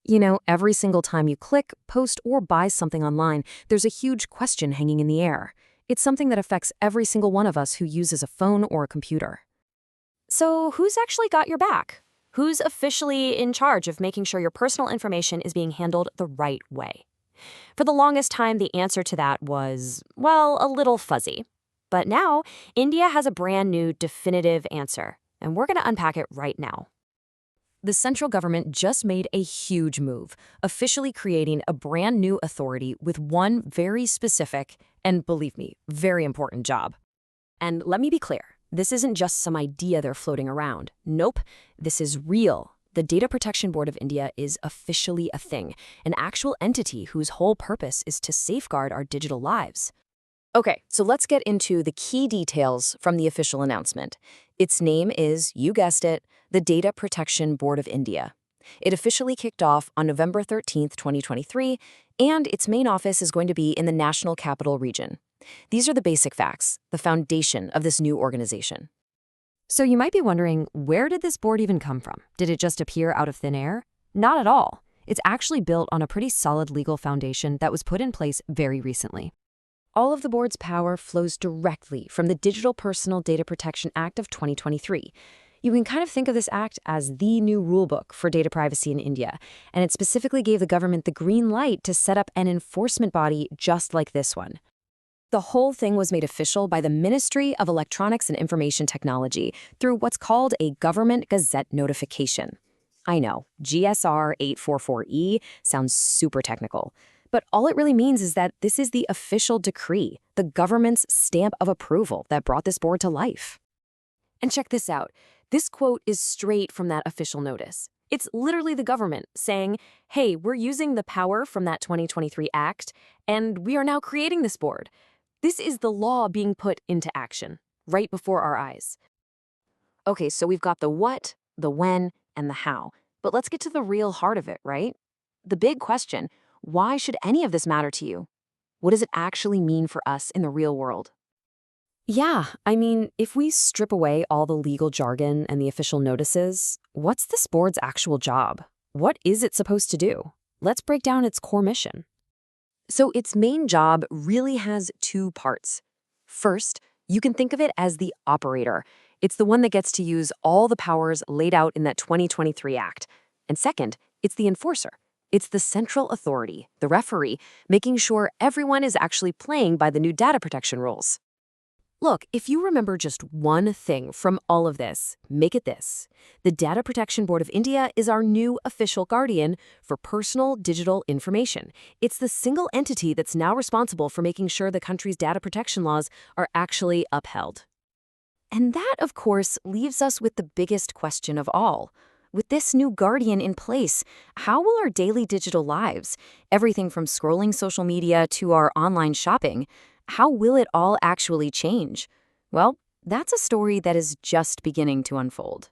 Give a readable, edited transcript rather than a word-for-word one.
You know, every single time you click, post, or buy something online, there's a huge question hanging in the air. It's something that affects every single one of us who uses a phone or a computer. So, who's actually got your back? Who's officially in charge of making sure your personal information is being handled the right way? For the longest time, the answer to that was, well, a little fuzzy. But now, India has a brand new definitive answer, and we're going to unpack it right now. The central government just made a huge move, officially creating a brand new authority with one very specific, and believe me, very important job. And let me be clear, this isn't just some idea they're floating around. Nope, this is real. The Data Protection Board of India is officially a thing, an actual entity whose whole purpose is to safeguard our digital lives. Okay, so let's get into the key details from the official announcement. Its name is, you guessed it, the Data Protection Board of India. It officially kicked off on November 13th, 2023, and its main office is going to be in the National Capital Region. These are the basic facts, the foundation of this new organization. So you might be wondering, where did this board even come from? Did it just appear out of thin air? Not at all. It's actually built on a pretty solid legal foundation that was put in place very recently. All of the board's power flows directly from the Digital Personal Data Protection Act of 2023. You can kind of think of this act as the new rulebook for data privacy in India, and it specifically gave the government the green light to set up an enforcement body just like this one. The whole thing was made official by the Ministry of Electronics and Information Technology through what's called a Government Gazette notification. I know, GSR 844E sounds super technical. But all it really means is that this is the official decree, the government's stamp of approval that brought this board to life. And check this out. This quote is straight from that official notice. It's literally the government saying, hey, we're using the power from that 2023 Act, and we are now creating this board. This is the law being put into action, right before our eyes. Okay, so we've got the what, the when, and the how. But let's get to the real heart of it, right? The big question: why should any of this matter to you? What does it actually mean for us in the real world? Yeah, I mean, if we strip away all the legal jargon and the official notices, what's this board's actual job? What is it supposed to do? Let's break down its core mission. So its main job really has two parts. First, you can think of it as the operator. It's the one that gets to use all the powers laid out in that 2023 Act. And second, it's the enforcer. It's the central authority, the referee, making sure everyone is actually playing by the new data protection rules. Look, if you remember just one thing from all of this, make it this. The Data Protection Board of India is our new official guardian for personal digital information. It's the single entity that's now responsible for making sure the country's data protection laws are actually upheld. And that, of course, leaves us with the biggest question of all. With this new guardian in place, how will our daily digital lives, everything from scrolling social media to our online shopping, how will it all actually change? Well, that's a story that is just beginning to unfold.